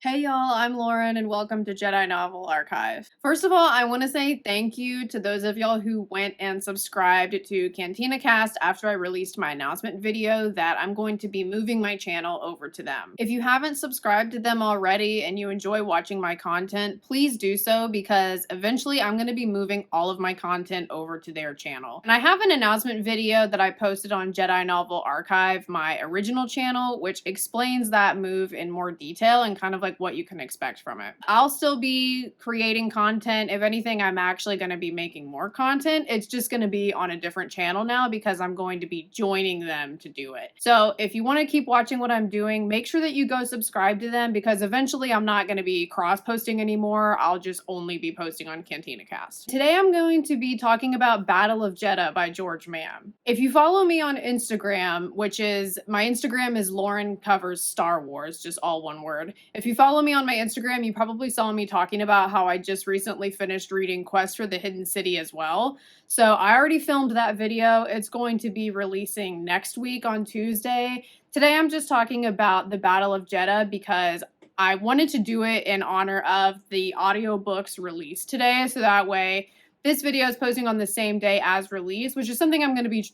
Hey y'all, I'm Lauren and welcome to Jedi Novel Archive. First of all, I want to say thank you to those of y'all who went and subscribed to Cantina Cast after I released my announcement video that I'm going to be moving my channel over to them. If you haven't subscribed to them already and you enjoy watching my content, please do so because eventually I'm going to be moving all of my content over to their channel. And I have an announcement video that I posted on Jedi Novel Archive, my original channel, which explains that move in more detail and kind of like what you can expect from it. I'll still be creating content. If anything, I'm actually going to be making more content. It's just going to be on a different channel now because I'm going to be joining them to do it. So if you want to keep watching what I'm doing, make sure that you go subscribe to them because eventually I'm not going to be cross posting anymore. I'll just only be posting on Cantina Cast. Today I'm going to be talking about Battle of Jedha by George Mann. If you follow me on Instagram, which is my Instagram is Lauren Covers Star Wars, just all one word. If you follow me on my Instagram, you probably saw me talking about how I just recently finished reading Quest for the Hidden City as well. So I already filmed that video. It's going to be releasing next week on Tuesday. Today I'm just talking about the Battle of Jedha because I wanted to do it in honor of the audiobooks released today. So that way this video is posting on the same day as release, which is something I'm going to be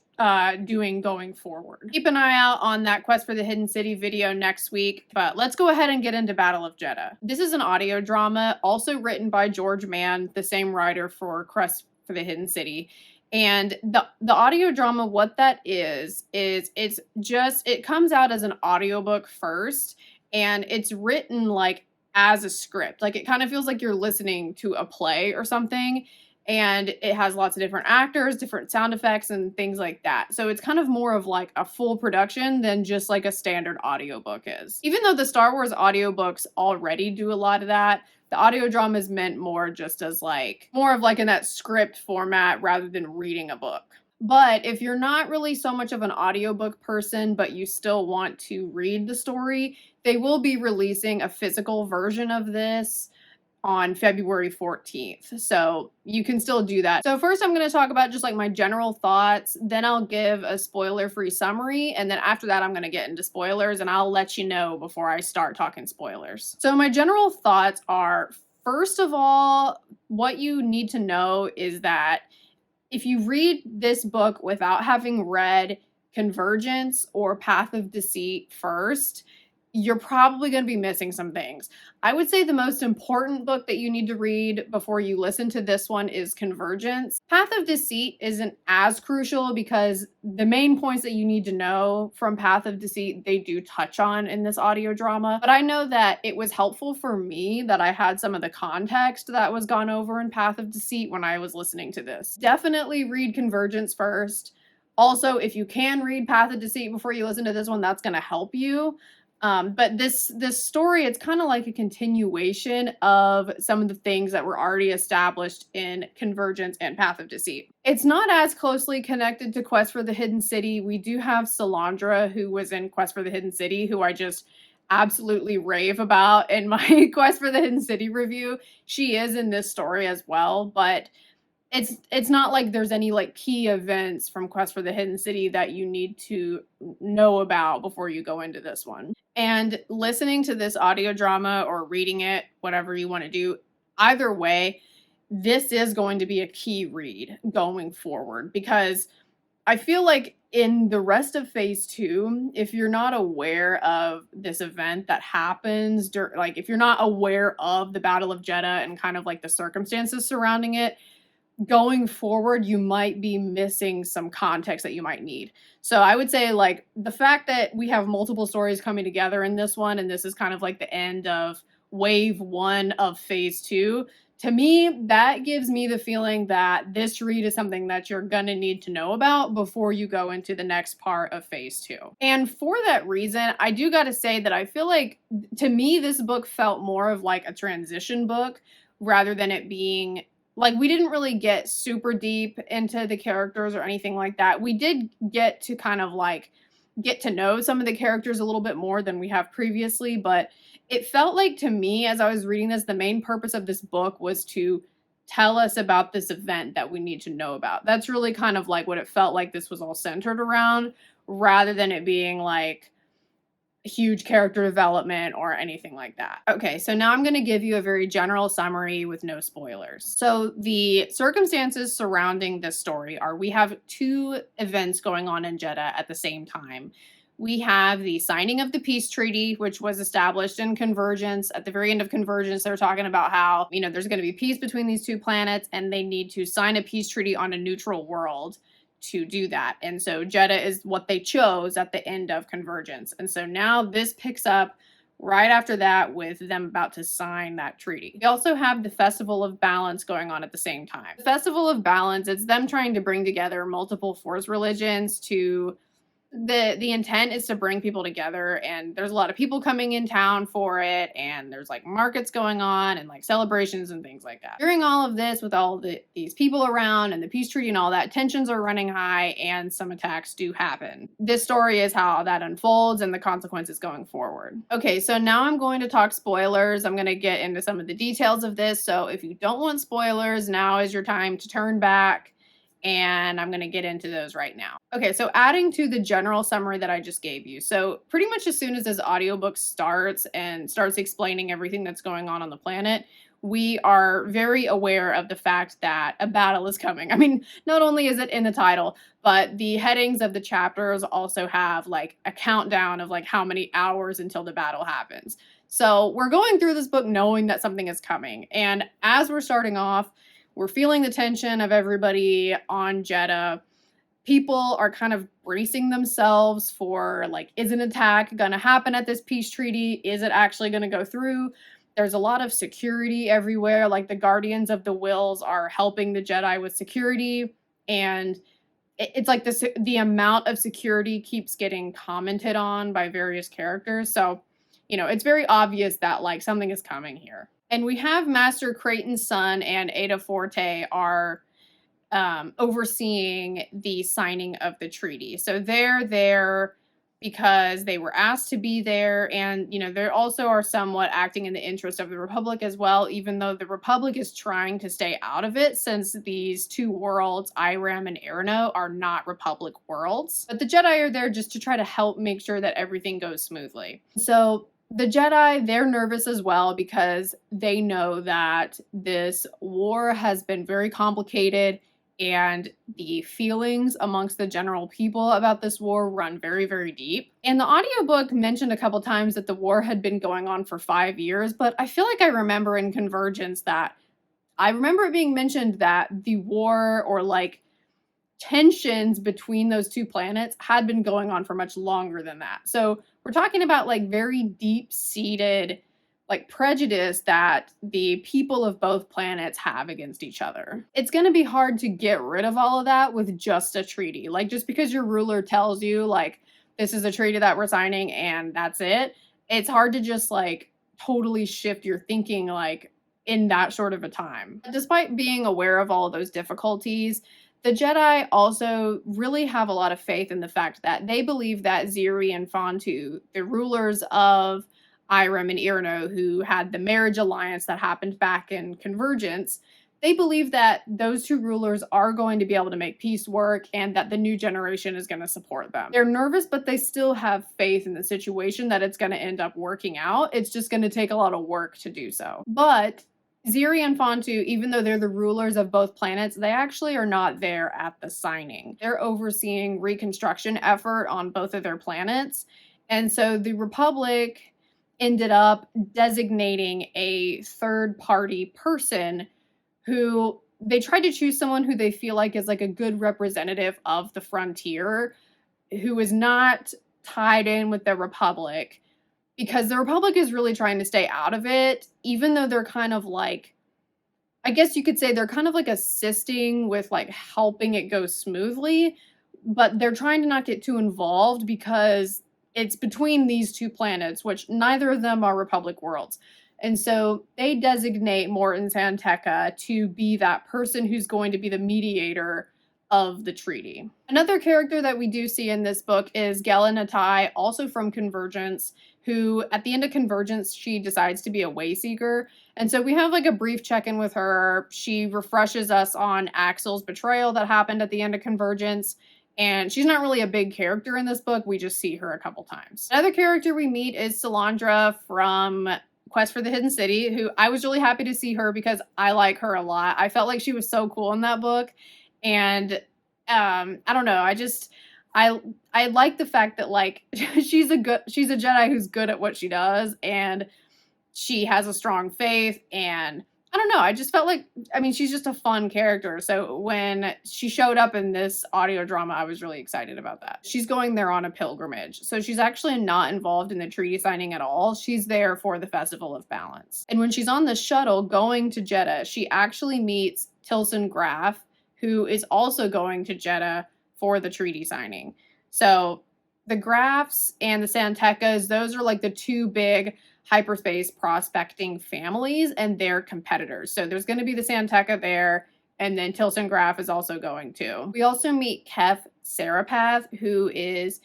doing going forward. Keep an eye out on that Quest for the Hidden City video next week, but let's go ahead and get into Battle of Jedha. This is an audio drama, also written by George Mann, the same writer for Quest for the Hidden City. And the audio drama, what that is it comes out as an audiobook first, and it's written like as a script. Like it kind of feels like you're listening to a play or something. And it has lots of different actors, different sound effects, and things like that. So it's kind of more of like a full production than just like a standard audiobook is. Even though the Star Wars audiobooks already do a lot of that, the audio drama is meant more just as like, more of like in that script format rather than reading a book. But if you're not really so much of an audiobook person, but you still want to read the story, they will be releasing a physical version of this on February 14th. So you can still do that. So first I'm going to talk about just like my general thoughts, then I'll give a spoiler-free summary, and then after that I'm going to get into spoilers and I'll let you know before I start talking spoilers. So my general thoughts are, first of all, what you need to know is that if you read this book without having read Convergence or Path of Deceit first, you're probably going to be missing some things. I would say the most important book that you need to read before you listen to this one is Convergence. Path of Deceit isn't as crucial because the main points that you need to know from Path of Deceit, they do touch on in this audio drama. But I know that it was helpful for me that I had some of the context that was gone over in Path of Deceit when I was listening to this. Definitely read Convergence first. Also, if you can read Path of Deceit before you listen to this one, that's going to help you. But this story, it's kind of like a continuation of some of the things that were already established in Convergence and Path of Deceit. It's not as closely connected to Quest for the Hidden City. We do have Salandra, who was in Quest for the Hidden City, who I just absolutely rave about in my Quest for the Hidden City review. She is in this story as well, but it's not like there's any like key events from Quest for the Hidden City that you need to know about before you go into this one. And listening to this audio drama or reading it, whatever you want to do, either way, this is going to be a key read going forward because I feel like in the rest of phase 2, if you're not aware of this event that happens, like if you're not aware of the Battle of Jedha and kind of like the circumstances surrounding it, going forward, you might be missing some context that you might need. So I would say like the fact that we have multiple stories coming together in this one, and this is kind of like the end of wave 1 of phase 2, to me, that gives me the feeling that this read is something that you're gonna need to know about before you go into the next part of phase 2. And for that reason, I do gotta say that I feel like, to me, this book felt more of like a transition book rather than it being like, we didn't really get super deep into the characters or anything like that. We did get to kind of like get to know some of the characters a little bit more than we have previously, but it felt like to me as I was reading this, the main purpose of this book was to tell us about this event that we need to know about. That's really kind of like what it felt like this was all centered around, rather than it being like huge character development or anything like that. Okay, so now I'm going to give you a very general summary with no spoilers. So the circumstances surrounding this story are we have two events going on in Jeddah at the same time. We have the signing of the peace treaty, which was established in Convergence. At the very end of Convergence, they're talking about how, there's going to be peace between these two planets and they need to sign a peace treaty on a neutral world to do that. And so Jeddah is what they chose at the end of Convergence. And so now this picks up right after that with them about to sign that treaty. We also have the Festival of Balance going on at the same time. The Festival of Balance, it's them trying to bring together multiple Force religions to the intent is to bring people together, and there's a lot of people coming in town for it, and there's like markets going on and like celebrations and things like that. During all of this, with all these people around and the peace treaty and all that, tensions are running high and some attacks do happen. This story is how that unfolds and the consequences going forward. Okay, so now I'm going to talk spoilers. I'm going to get into some of the details of this. So if you don't want spoilers, now is your time to turn back, and I'm going to get into those right now. Okay, so adding to the general summary that I just gave you. So pretty much as soon as this audiobook starts and starts explaining everything that's going on the planet, we are very aware of the fact that a battle is coming. I mean, not only is it in the title, but the headings of the chapters also have like a countdown of like how many hours until the battle happens. So we're going through this book knowing that something is coming. And as we're starting off, we're feeling the tension of everybody on Jeddah. People are kind of bracing themselves for like, is an attack going to happen at this peace treaty? Is it actually going to go through? There's a lot of security everywhere. Like the Guardians of the Wills are helping the Jedi with security. And it's like the amount of security keeps getting commented on by various characters. So, it's very obvious that like something is coming here. And we have Master Creighton's son and Ada Forte are overseeing the signing of the treaty. So they're there because they were asked to be there. And, they also are somewhat acting in the interest of the Republic as well, even though the Republic is trying to stay out of it since these two worlds, Iram and Erno, are not Republic worlds. But the Jedi are there just to try to help make sure that everything goes smoothly. So the Jedi, they're nervous as well because they know that this war has been very complicated and the feelings amongst the general people about this war run very, very deep. And the audiobook mentioned a couple times that the war had been going on for 5 years, but I feel like I remember in Convergence that I remember it being mentioned that the war or like tensions between those two planets had been going on for much longer than that. So we're talking about like very deep-seated like prejudice that the people of both planets have against each other. It's going to be hard to get rid of all of that with just a treaty. Like just because your ruler tells you like this is a treaty that we're signing and that's it, it's hard to just like totally shift your thinking like in that short of a time. Despite being aware of all of those difficulties, the Jedi also really have a lot of faith in the fact that they believe that Ziri and Fontu, the rulers of Iram and Erno, who had the marriage alliance that happened back in Convergence, they believe that those two rulers are going to be able to make peace work and that the new generation is going to support them. They're nervous, but they still have faith in the situation that it's going to end up working out. It's just going to take a lot of work to do so. But Ziri and Fontu, even though they're the rulers of both planets, they actually are not there at the signing. They're overseeing reconstruction effort on both of their planets. And so the Republic ended up designating a third-party person who they tried to choose someone who they feel like is like a good representative of the frontier, who is not tied in with the Republic, because the Republic is really trying to stay out of it, even though they're kind of like, I guess you could say they're kind of like assisting with like helping it go smoothly, but they're trying to not get too involved because it's between these two planets, which neither of them are Republic worlds. And so they designate Morton Santeca to be that person who's going to be the mediator of the treaty. Another character that we do see in this book is Gela Natai, also from Convergence, who at the end of Convergence, she decides to be a Wayseeker. And so we have like a brief check-in with her. She refreshes us on Axel's betrayal that happened at the end of Convergence. and she's not really a big character in this book. We just see her a couple times. Another character we meet is Solandra from Quest for the Hidden City, who I was really happy to see her because I like her a lot. I felt like she was so cool in that book, and I don't know. I I like the fact that like she's a Jedi who's good at what she does, and she has a strong faith, and I don't know, I just felt like, I mean, she's just a fun character. So when she showed up in this audio drama, I was really excited about that. She's going there on a pilgrimage. So she's actually not involved in the treaty signing at all. She's there for the Festival of Balance. And when she's on the shuttle going to Jeddah, she actually meets Tilson Graff, who is also going to Jeddah for the treaty signing. So the Graffs and the Santecas, those are like the two big hyperspace prospecting families, and they're competitors. So there's going to be the Santeca there, and then Tilson Graff is also going too. We also meet Kef Sarapath, who is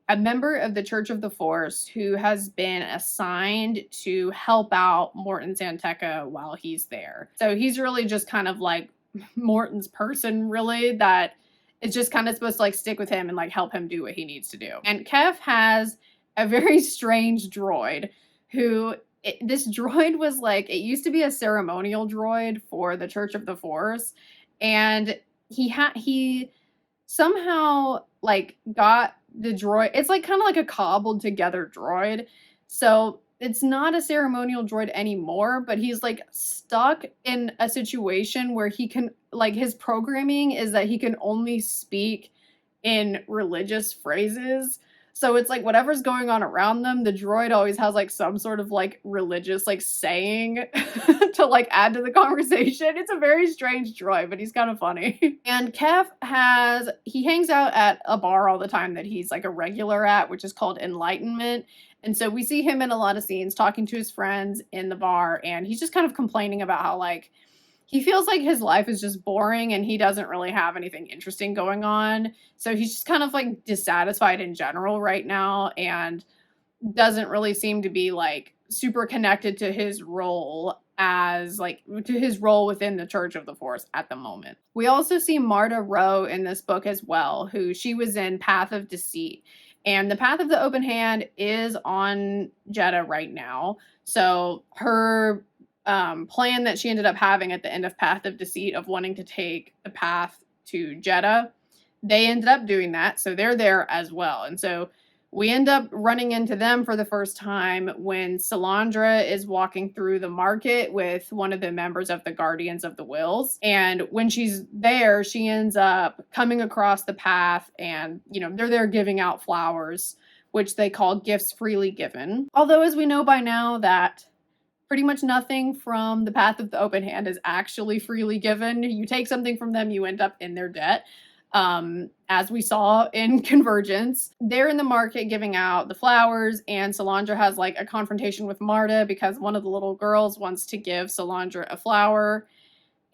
a member of the Church of the Force who has been assigned to help out Morton Santeca while he's there. So he's really just kind of like Morton's person, really, that is just kind of supposed to like stick with him and like help him do what he needs to do. And Kef has a very strange droid who, this droid was like, it used to be a ceremonial droid for the Church of the Force, and he somehow like got the droid, it's like kind of like a cobbled together droid, so it's not a ceremonial droid anymore, but he's like stuck in a situation where he can, like, his programming is that he can only speak in religious phrases. So it's like whatever's going on around them, the droid always has like some sort of like religious like saying to like add to the conversation. It's a very strange droid, but he's kind of funny. And Kef he hangs out at a bar all the time that he's like a regular at, which is called Enlightenment. And so we see him in a lot of scenes talking to his friends in the bar, and he's just kind of complaining about how like he feels like his life is just boring and he doesn't really have anything interesting going on. So he's just kind of like dissatisfied in general right now, and doesn't really seem to be like super connected to his role within the Church of the Force at the moment. We also see Marta Rowe in this book as well, who she was in Path of Deceit. And the Path of the Open Hand is on Jedha right now. So her plan that she ended up having at the end of Path of Deceit of wanting to take the path to Jeddah, they ended up doing that. So they're there as well. And so we end up running into them for the first time when Solandra is walking through the market with one of the members of the Guardians of the Wills. And when she's there, she ends up coming across the path, and, you know, they're there giving out flowers, which they call gifts freely given. Although, as we know by now, that pretty much nothing from the Path of the Open Hand is actually freely given. You take something from them, you end up in their debt. As we saw in Convergence. They're in the market giving out the flowers, and Solandra has like a confrontation with Marta because one of the little girls wants to give Solandra a flower,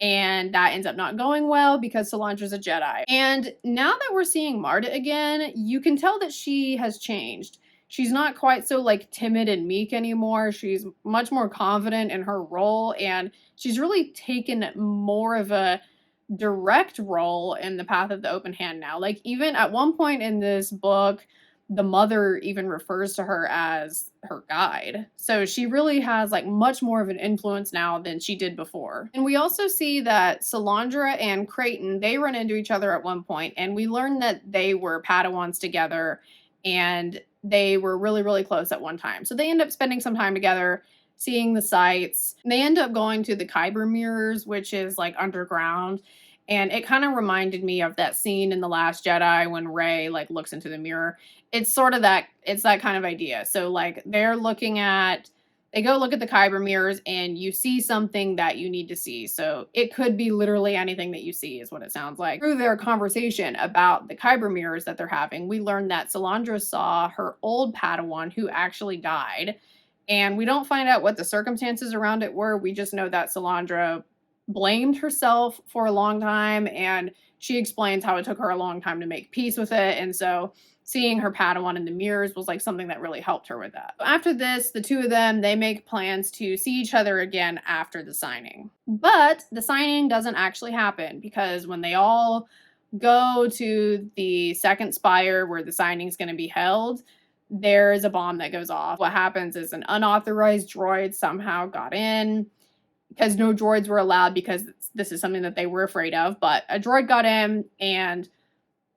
and that ends up not going well because Solandra's a Jedi. And now that we're seeing Marta again, you can tell that she has changed. She's not quite so like timid and meek anymore. She's much more confident in her role, and she's really taken more of a direct role in the Path of the Open Hand now. Like, even at one point in this book, the mother even refers to her as her guide. So she really has like much more of an influence now than she did before. And we also see that Solandra and Creighton, they run into each other at one point, and we learn that they were Padawans together, and they were really, really close at one time. So they end up spending some time together, seeing the sights. They end up going to the Kyber Mirrors, which is like underground. And it kind of reminded me of that scene in The Last Jedi when Rey like looks into the mirror. It's sort of that, it's that kind of idea. So like they go look at the Kyber Mirrors, and you see something that you need to see. So it could be literally anything that you see is what it sounds like. Through their conversation about the Kyber Mirrors that they're having, we learned that Solandra saw her old Padawan who actually died. And we don't find out what the circumstances around it were. We just know that Solandra blamed herself for a long time, and she explains how it took her a long time to make peace with it. And so seeing her Padawan in the mirrors was like something that really helped her with that. After this, the two of them, they make plans to see each other again after the signing. But the signing doesn't actually happen, because when they all go to the second spire where the signing is going to be held, there is a bomb that goes off. What happens is an unauthorized droid somehow got in, because no droids were allowed, because this is something that they were afraid of, but a droid got in and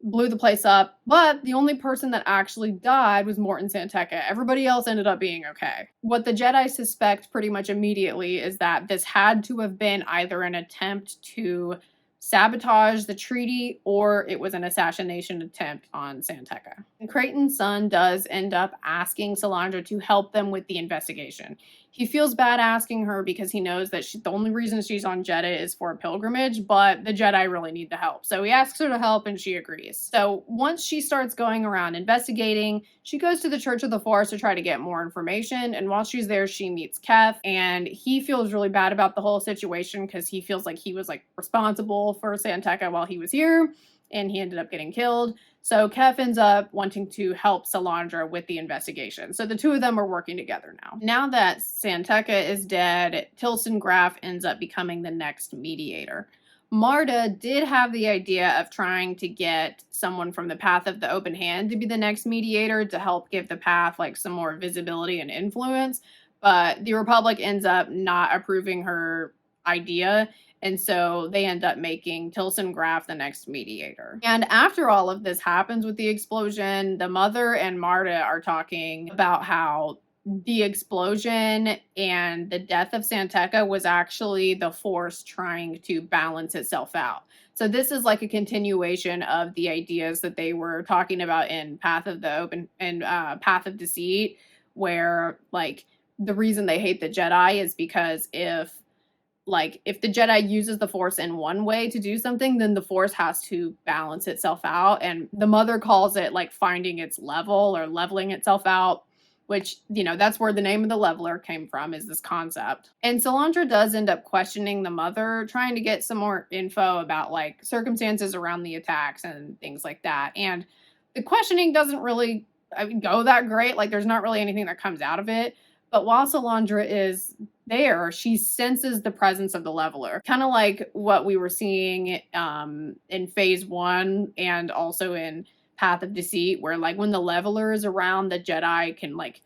blew the place up, but the only person that actually died was Morton Santeca. Everybody else ended up being okay. What the Jedi suspect pretty much immediately is that this had to have been either an attempt to sabotage the treaty, or it was an assassination attempt on Santeca. And Creighton's son does end up asking Salandra to help them with the investigation. He feels bad asking her because he knows that the only reason she's on Jedha is for a pilgrimage, but the Jedi really need the help. So he asks her to help and she agrees. So once she starts going around investigating, she goes to the Church of the Force to try to get more information. And while she's there, she meets Kef, and he feels really bad about the whole situation because he feels like he was like responsible for Santeca while he was here, and he ended up getting killed. So Kef ends up wanting to help Salandra with the investigation. So the two of them are working together now. Now that Santeca is dead, Tilson Graff ends up becoming the next mediator. Marta did have the idea of trying to get someone from the Path of the Open Hand to be the next mediator to help give the Path like some more visibility and influence, but the Republic ends up not approving her idea. And so they end up making Tilson Graff the next mediator. And after all of this happens with the explosion, the mother and Marta are talking about how the explosion and the death of Santeca was actually the Force trying to balance itself out. So this is like a continuation of the ideas that they were talking about in Path of the Open and Path of Deceit, where like the reason they hate the Jedi is because if the Jedi uses the Force in one way to do something, then the Force has to balance itself out. And the mother calls it like finding its level or leveling itself out, which, you know, that's where the name of the leveler came from, is this concept. And Salandra does end up questioning the mother, trying to get some more info about like circumstances around the attacks and things like that. And the questioning doesn't really go that great. Like there's not really anything that comes out of it. But while Salandra is there, she senses the presence of the leveler, kind of like what we were seeing in phase 1 and also in Path of Deceit, where like when the leveler is around, the Jedi can like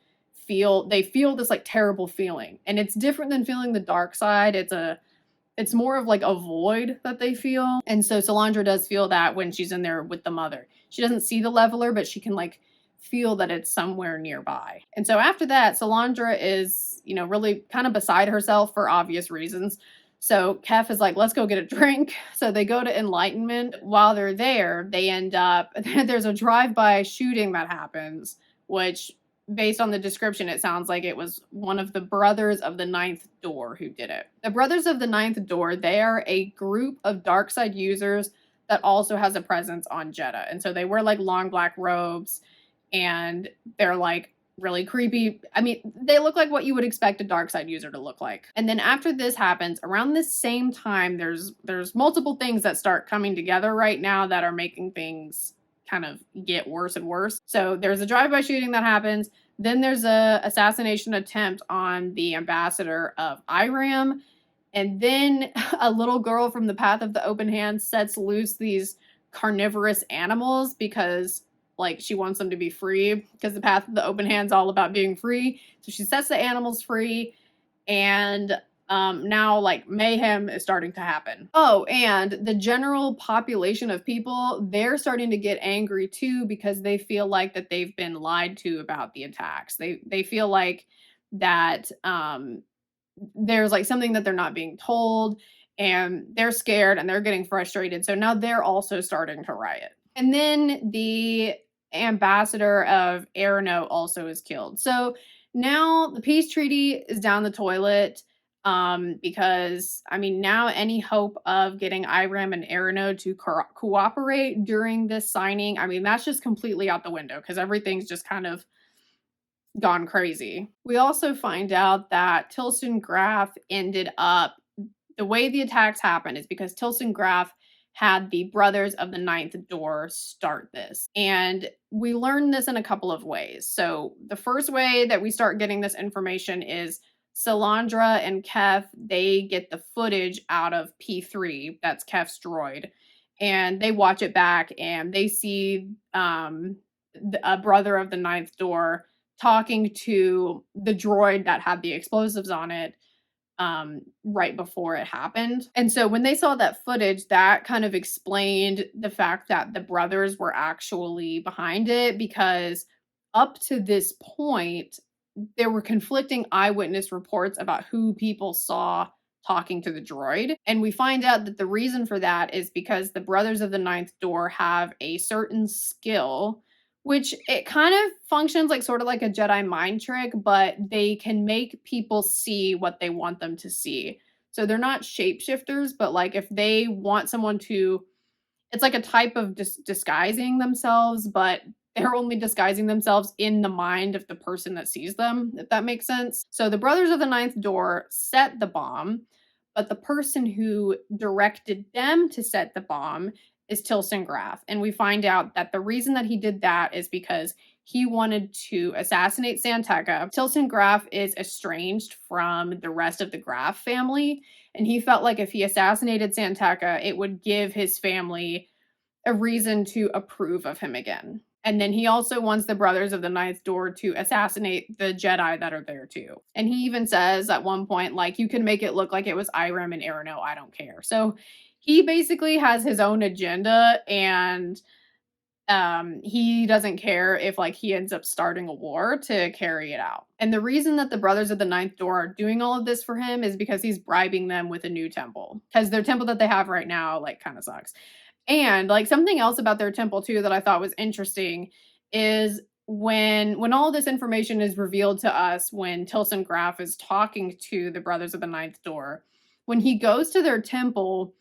feel this like terrible feeling. And it's different than feeling the dark side. It's more of like a void that they feel. And so Salandra does feel that when she's in there with the mother. She doesn't see the leveler, but she can like feel that it's somewhere nearby. And so after that, Salandra is, you know, really kind of beside herself for obvious reasons. So Kef is like, let's go get a drink. So they go to Enlightenment. While they're there, they end up, there's a drive-by shooting that happens, which based on the description, it sounds like it was one of the Brothers of the Ninth Door who did it. The Brothers of the Ninth Door, they are a group of dark side users that also has a presence on Jedha. And so they wear like long black robes, and they're like really creepy. I mean, they look like what you would expect a dark side user to look like. And then after this happens, around this same time, there's multiple things that start coming together right now that are making things kind of get worse and worse. So there's a drive-by shooting that happens. Then there's a assassination attempt on the ambassador of Iram. And then a little girl from the Path of the Open Hand sets loose these carnivorous animals because like she wants them to be free, because the Path of the Open Hand's all about being free. So she sets the animals free, and now like mayhem is starting to happen. Oh, and the general population of people, they're starting to get angry too, because they feel like that they've been lied to about the attacks. They feel like that there's like something that they're not being told, and they're scared and they're getting frustrated. So now they're also starting to riot. And then the ambassador of Arano also is killed. So now the peace treaty is down the toilet, because I mean, now any hope of getting Iram and Arano to cooperate during this signing, I mean, that's just completely out the window because everything's just kind of gone crazy. We also find out that Tilson Graff ended up, the way the attacks happened is because Tilson Graff had the Brothers of the Ninth Door start this. And we learn this in a couple of ways. So the first way that we start getting this information is Salandra and Kef, they get the footage out of P3, that's Kef's droid. and they watch it back and they see a brother of the ninth door talking to the droid that had the explosives on it right before it happened. And so when they saw that footage, that kind of explained the fact that the brothers were actually behind it, because up to this point, there were conflicting eyewitness reports about who people saw talking to the droid. And we find out that the reason for that is because the brothers of the ninth door have a certain skill, which it kind of functions like sort of like a Jedi mind trick, but they can make people see what they want them to see. So they're not shapeshifters, but like if they want someone to, it's like a type of disguising themselves, but they're only disguising themselves in the mind of the person that sees them, if that makes sense. So the brothers of the ninth door set the bomb, but the person who directed them to set the bomb is Tilson Graff. And we find out that the reason that he did that is because he wanted to assassinate Santeca. Tilson Graff is estranged from the rest of the Graff family, and he felt like if he assassinated Santeca, it would give his family a reason to approve of him again. And then he also wants the brothers of the ninth door to assassinate the Jedi that are there too. And he even says at one point, like, you can make it look like it was Irem and Arano, I don't care. So he basically has his own agenda, and he doesn't care if like he ends up starting a war to carry it out. And the reason that the brothers of the ninth door are doing all of this for him is because he's bribing them with a new temple, because their temple that they have right now like kind of sucks. And like something else about their temple too that I thought was interesting is when all this information is revealed to us, when Tilson Graff is talking to the brothers of the ninth door, when he goes to their temple,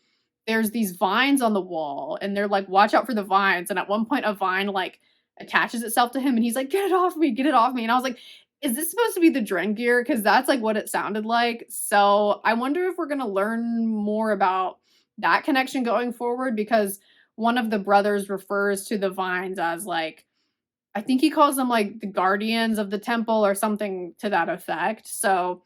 there's these vines on the wall and they're like, watch out for the vines. And at one point a vine like attaches itself to him and he's like, get it off me, get it off me. And I was like, is this supposed to be the Dren gear? Because that's like what it sounded like. So I wonder if we're gonna learn more about that connection going forward, because one of the brothers refers to the vines as like, I think he calls them like the guardians of the temple or something to that effect. So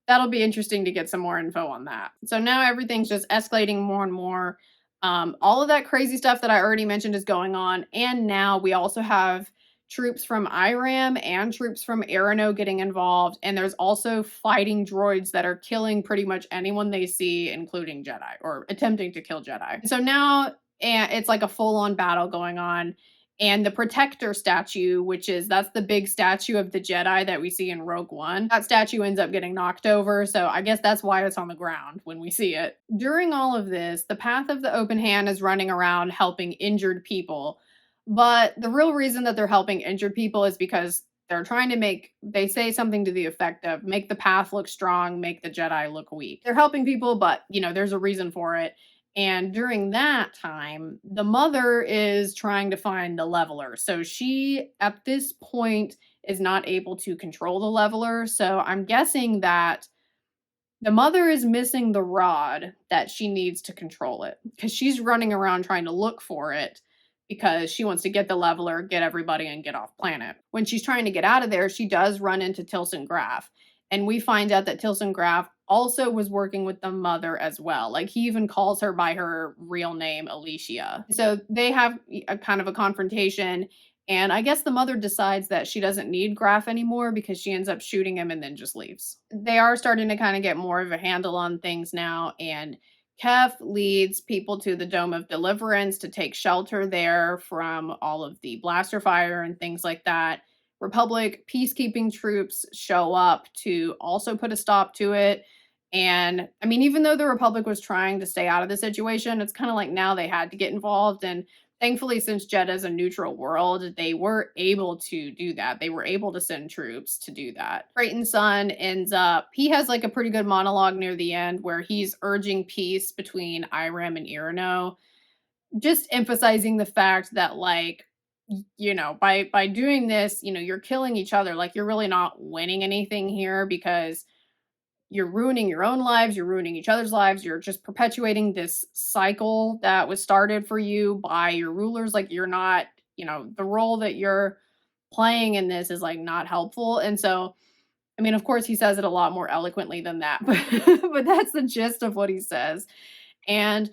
that'll be interesting to get some more info on that. So now everything's just escalating more and more. All of that crazy stuff that I already mentioned is going on. And now we also have troops from Iram and troops from Arano getting involved. And there's also fighting droids that are killing pretty much anyone they see, including Jedi, or attempting to kill Jedi. So now it's like a full-on battle going on. And the protector statue, that's the big statue of the Jedi that we see in Rogue One, that statue ends up getting knocked over. So I guess that's why it's on the ground when we see it. During all of this, the Path of the Open Hand is running around helping injured people. But the real reason that they're helping injured people is because they're trying to they say something to the effect of make the path look strong, make the Jedi look weak. They're helping people, but there's a reason for it. And during that time, the mother is trying to find the leveler. So she, at this point, is not able to control the leveler. So I'm guessing that the mother is missing the rod that she needs to control it, because she's running around trying to look for it because she wants to get the leveler, get everybody, and get off planet. When she's trying to get out of there, she does run into Tilson Graff. And we find out that Tilson Graff also was working with the mother as well. Like, he even calls her by her real name, Alicia. So they have a kind of a confrontation. And I guess the mother decides that she doesn't need Graff anymore because she ends up shooting him and then just leaves. They are starting to kind of get more of a handle on things now. And Kef leads people to the Dome of Deliverance to take shelter there from all of the blaster fire and things like that. Republic peacekeeping troops show up to also put a stop to it. And I mean, even though the Republic was trying to stay out of the situation, it's kind of like now they had to get involved. And thankfully, since Jeddah is a neutral world, they were able to do that. They were able to send troops to do that. Creighton's son he has like a pretty good monologue near the end where he's urging peace between Iram and Irano, just emphasizing the fact that like, by doing this, you're killing each other. Like, you're really not winning anything here because you're ruining your own lives, you're ruining each other's lives, you're just perpetuating this cycle that was started for you by your rulers. Like, you're not, the role that you're playing in this is like not helpful. And so, I mean, of course, he says it a lot more eloquently than that, but that's the gist of what he says. And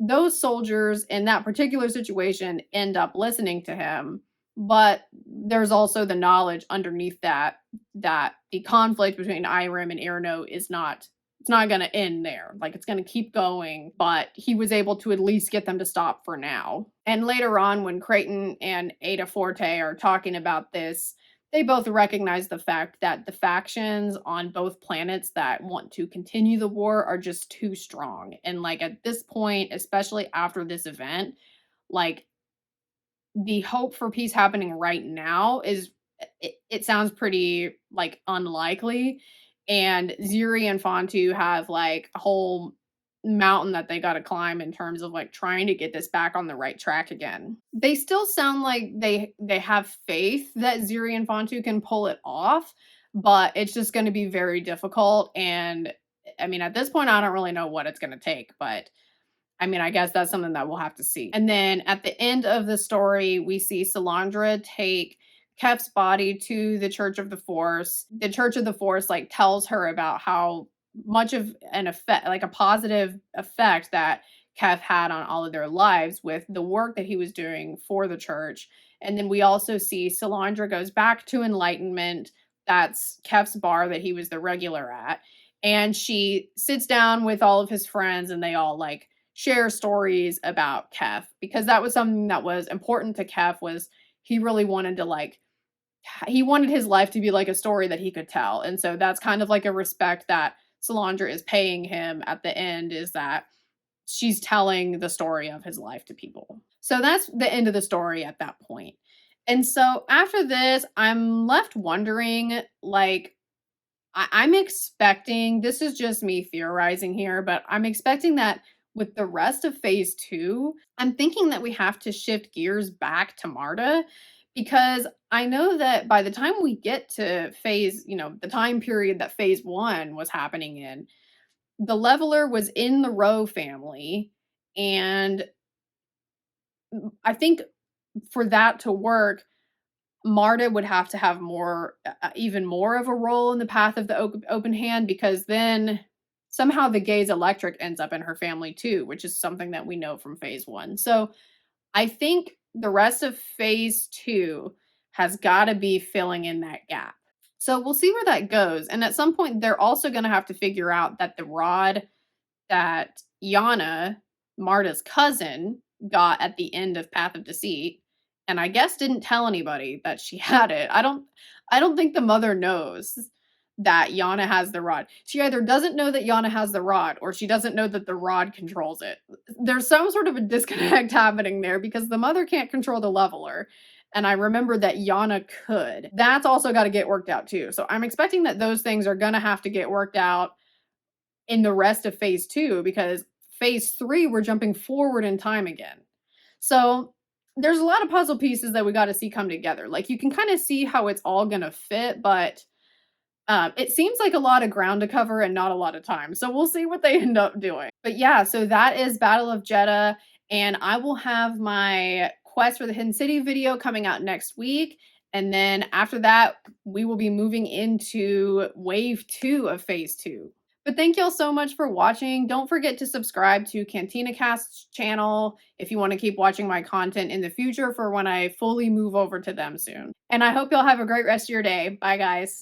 those soldiers in that particular situation end up listening to him, but there's also the knowledge underneath that that the conflict between Irem and Irno is not it's not going to end there. Like it's going to keep going, but he was able to at least get them to stop for now. And later on when Creighton and Ada Forte are talking about this, they both recognize the fact that the factions on both planets that want to continue the war are just too strong. And like at this point, especially after this event, like the hope for peace happening right now is it sounds pretty like unlikely. And Ziri and Fontu have like a whole mountain that they got to climb in terms of like trying to get this back on the right track again. They still sound like they have faith that Ziri and Fontu can pull it off, but it's just going to be very difficult. And I mean, at this point, I don't really know what it's going to take, but I mean, I guess that's something that we'll have to see. And then at the end of the story, we see Salandra take Kef's body to the Church of the Force. The Church of the Force like tells her about how much of an effect, like a positive effect that Kef had on all of their lives with the work that he was doing for the church. And then we also see Salandra goes back to Enlightenment. That's Kef's bar that he was the regular at. And she sits down with all of his friends and they all like share stories about Kef because that was something that was important to Kef was he really wanted to like he wanted his life to be like a story that he could tell. And so that's kind of like a respect that Salandra is paying him at the end is that she's telling the story of his life to people. So that's the end of the story at that point. And so after this, I'm left wondering like I'm expecting this is just me theorizing here, but I'm expecting that with the rest of phase 2, I'm thinking that we have to shift gears back to Marta because I know that by the time we get to phase, the time period that phase 1 was happening in, the leveler was in the Rowe family and I think for that to work, Marta would have to have more, even more of a role in the path of the open hand because then somehow the gaze electric ends up in her family too, which is something that we know from phase 1. So I think the rest of phase 2 has got to be filling in that gap. So we'll see where that goes. And at some point, they're also going to have to figure out that the rod that Yana, Marta's cousin, got at the end of Path of Deceit, and I guess didn't tell anybody that she had it. I don't think the mother knows that Yana has the rod. She either doesn't know that Yana has the rod or she doesn't know that the rod controls it. There's some sort of a disconnect happening there because the mother can't control the leveler. And I remember that Yana could. That's also got to get worked out too. So I'm expecting that those things are going to have to get worked out in the rest of phase 2 because phase 3 we're jumping forward in time again. So there's a lot of puzzle pieces that we got to see come together. Like you can kind of see how it's all going to fit, but it seems like a lot of ground to cover and not a lot of time. So we'll see what they end up doing. But yeah, so that is Battle of Jedha, and I will have my Quest for the Hidden City video coming out next week. And then after that, we will be moving into wave 2 of phase 2. But thank y'all so much for watching. Don't forget to subscribe to Cantina Cast's channel if you want to keep watching my content in the future for when I fully move over to them soon. And I hope y'all have a great rest of your day. Bye, guys.